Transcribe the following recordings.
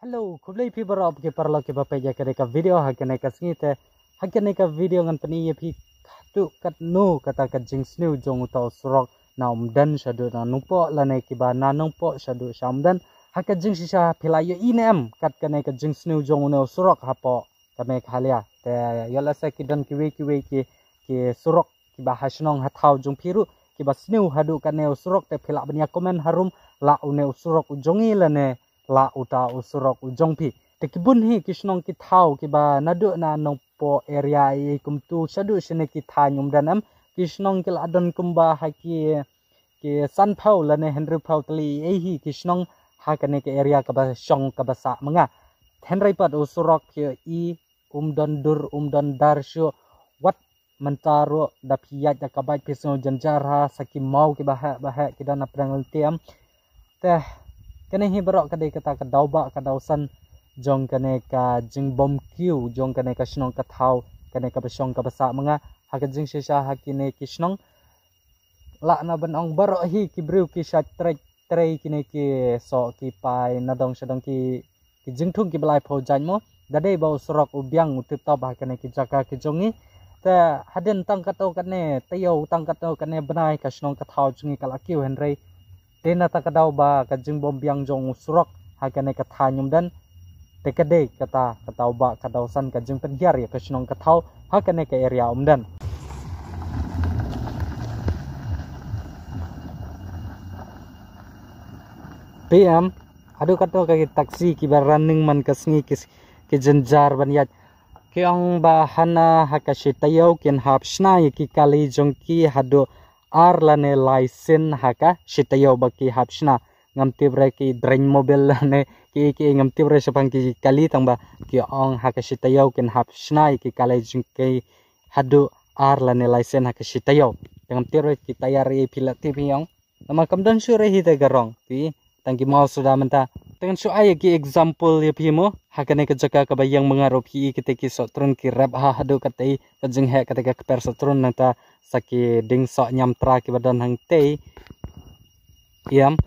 Hello, kublai pi barop ke parlo ke bape ja kene ka video ha kene ka snite ha kene ka video ngan pani ye pi tu kat nu kata ka jing snu jong uta surok na umdan shadu na nupo lane ki ba na nongpo shadu shamdan ha ka jing sisa philayo inem kat kene ka jing snu jong uno surok ha po kame khalia te yola sa ki dan ki we ki surok ki ba hasnong ha thau jong phiru ki ba snu hadu kane surok te phila bania komen harum la une surok ujongi lane la uta usurok ujong pi te kibun hi kisnong ki thau ki ba nadu na nong po area e kum tu shadu shine ki tha nyum danam kisnong ki ladon kumba ha ki san phau la ne henry phau tli e hi kisnong ha kane ke area ka ba shong ka ba sa manga henry pat usurok ki i umdon dur umdon dar shu wat mentaro da piyat da kabai pisno janjar ha saki mau ki ba ha ki dan aprang tiam teh kene hi berok kadai kata ka dauba ka dausan jong kene ka jing bom kiu jong kene ka snong ka thau kene ka besong ka basa manga ha ka jing sisa ha kine kisnong la na ban ong berok hi ki briu ki shat trei kine ki so ki pai na dong sedong ki jing thung ki belai pho jan mo dadai bau surok ubyang utip ta ba kene ki jaka ki jongi ta haden tang ka to kane tayo tang ka to kane banai ka snong ka thau jungi kala kiu henrei tena ta kadau ba ka jing bom biang jong surok ha kane ka thanyum dan tekade kata katau ba kadau san ka jing penhiar ya ka snong ka thau ha kane ka area umdan PM adu kato ka taksi ki ba running man ka sngi ki janjar banyat ki ong ba hana ha ka shitayo ken hap shna ki kali jong ki hado ar lane license haka shitayo baki hapshna ngamti bre ki drain mobile lane ki ngamti bre sapang ki kali tangba ki ong haka shitayo ken hapshna ki kale jingke hadu ar lane license haka shitayo ngamti bre ki tayari pilati piong nama kamdan sure hi te garong pi tangki mau sudah menta dengan su ay ki example ya pi mo hakane ka jaka ka bayang mangaro pi kite ki sotrun ki rap ha hadu katai ka jing he kate ka per sotrun nata saki ding so nyam tra ki badan hang te yam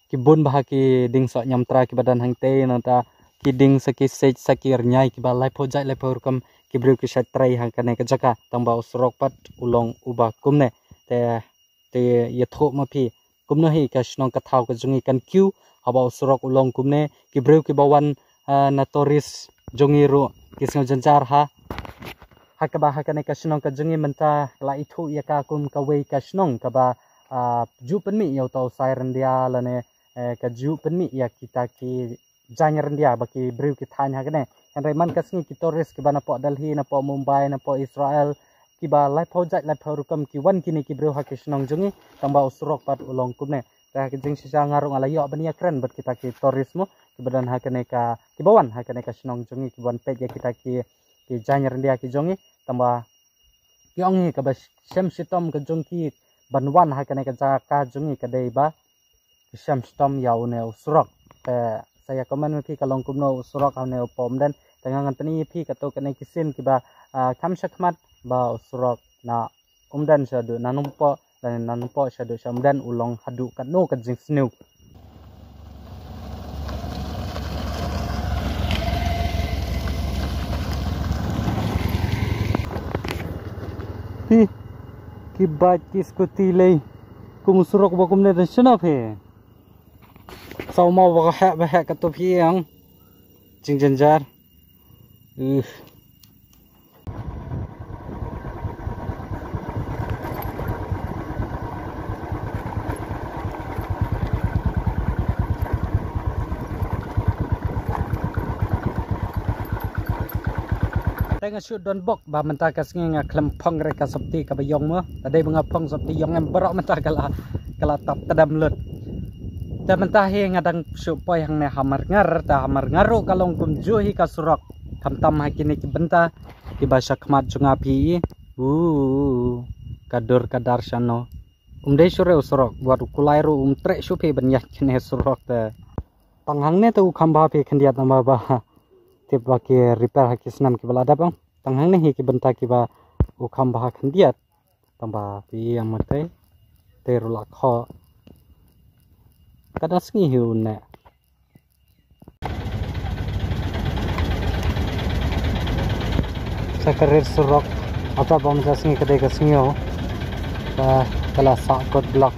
ki bun bah ki ding so nyam tra ki badan hang te nata ki ding saki saki rnyai ki balai pojai le porkam ki bru ki shatrai hang kane ka jaka tamba usrok pat ulong uba kumne te yatho ma pi kumno hi ka snong ka thau ka jungi kan kyu haba usrok ulong kumne ki bru ki bawan na toris jungi ru ki sngo janjar ha hakaba hakane ka snong ka jungi menta la ithu ya ka kum ka wei ka snong ka ba ju penmi yo to siren dia lane ka ju penmi ya kita ki janyer dia baki bru ki thanya kane henry man ka sngi ki toris ki bana po delhi na po mumbai na po israel ki ba lai phojat lai phorukam ki wan kini ki bru ha ki snong jungi tamba usrok pat ulong kumne ta ki jing sisa ngarung ala yo bania keren bat kita ki tourismo ki badan hakane ka ki bawan hakane ka snong jungi ki ban pe ya kita ki janyer dia ki jongi tamba ki ongi ka ba sem sitom ka jongki banwan hakane ka jaka jungi ka dei ba ki sem sitom yaune usrok saya komen pi kalong kumno usrok haune upom dan tangangan tani pi ka to kane kisin ki ba kam shakmat ba usrok na umdan shadu nanumpo dan nanumpo shadu shamdan ulong hadu kanu ka jing snu ki bike ki scooty lei kum surok ba kumne dan shna phe sau mau ba ha ka to phi ang jing janjar tengah shoot don bok ba menta ka snga klempong re ka sapti ka bayong mo tadai bunga pong sapti yong em berok menta kala tap tadam lut ta menta hi ngadang supaya hang ne hamar ngaru kalong kum ju hi ka surok kamtam ha kini ki benta ki basha khmat junga pi kadur kadar shano dei sure usurok buat kulai ru tre supi banyak kene surok ta tanghang ne tu khamba pi khandia tamba ba tiba ki repair haki senam ki balada bang tanghang ne hi ki benta ki ba ukham bah khandiat tamba pi amate terula kho kada sngi hiu ne sa karir surok apa bom sa singi kadai ka singyo kala sakot block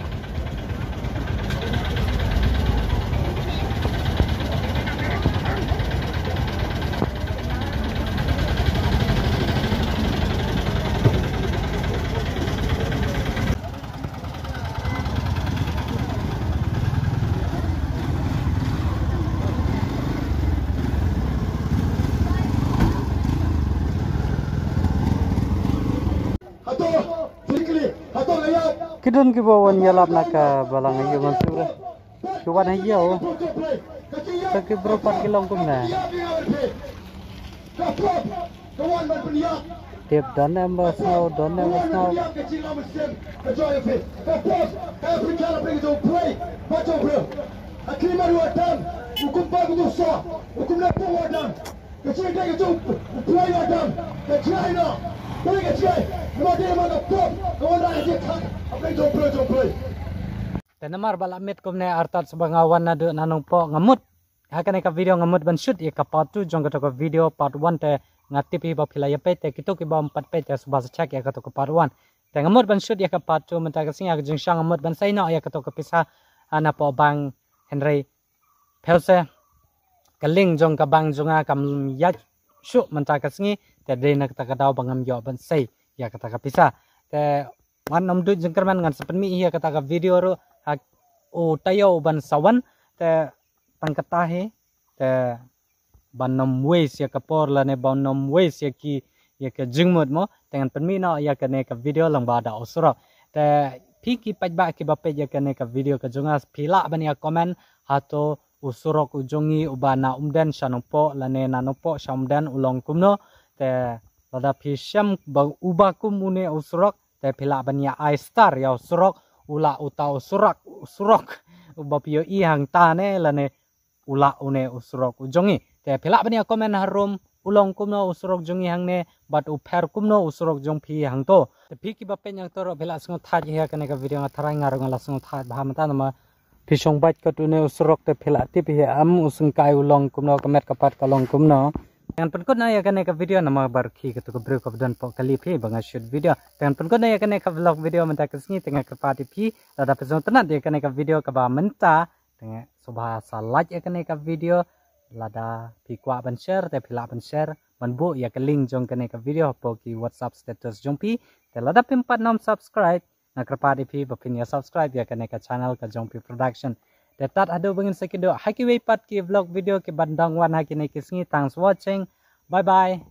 kidon ki bawan yalap naka balang ayo mansur kuwan ayo tak berapa kilong kumna tiap dana mbasno Tenamar balamit kumne artat sebangawan na do nanong po ngamut hakan ka video ngamut ban shoot ya ka part 2 jong ka video part 1 te ngatipi ba pilaya pe te kitu ki ba 4 pe te subas check ya ka to ka part 1 te ngamut ban shoot ya ka part 2 menta ka singa jong sang ngamut ban sai no ya ka to ka pisa ana po bang Henry Pelse kaling jong ka bang jonga kam ya shu menta ka singi te de na ta ka daw bangam yo ban sai ya ka ta ka pisa te wan nom du jengkerman ngan sepen mi ya ka ta ka video ro o tayo ban sawan te tangkatahe te banom ways ya kapor la ne banom ways ya ki ya ka jingmod mo tengan penmina ya ka ne ka video lang bada osro te piki pajba ki bape ya ka ne ka video ka jungas pila ban ya comment hato usurok ujongi ubana umden shanumpo la ne nanupo shamden ulong kumno te lada pisham ba ubakum une usurok te pila ban ya I star ya usurok ula uta usurok ubapio i hang tane lane ula une usurok ujongi te pila bani komen harum ulong kumno usurok jongi hang ne bat uper kumno usurok jong phi hang to te phi ki bapen yang toro pila sung tha ji ha kane ka video nga tharai ngarung la sung tha bhamata nama phisong bat ka tune usurok te pila ti phi am usung kai ulong kumno kamet kapat kalong kumno Dengan penkut na ya kane ka video nama barki ka to ka break of dan po kali phi banga shoot video dengan penkut na ya kane ka vlog video menta kesni tengah kerpati phi lada peson tenat ya kane ka video ka ba menta tengah subhasa like ya kane ka video lada phi kwa ban share te phila ban share man bu ya ka link jong kane ka video po ki WhatsApp status jong phi te lada pimpat nom subscribe na kerpati phi ba pin ya subscribe ya kane ka channel ka jong phi production Tetat ado bangin sekido haki way pat ki vlog video ki bandang wan haki ne kisngi thanks watching bye bye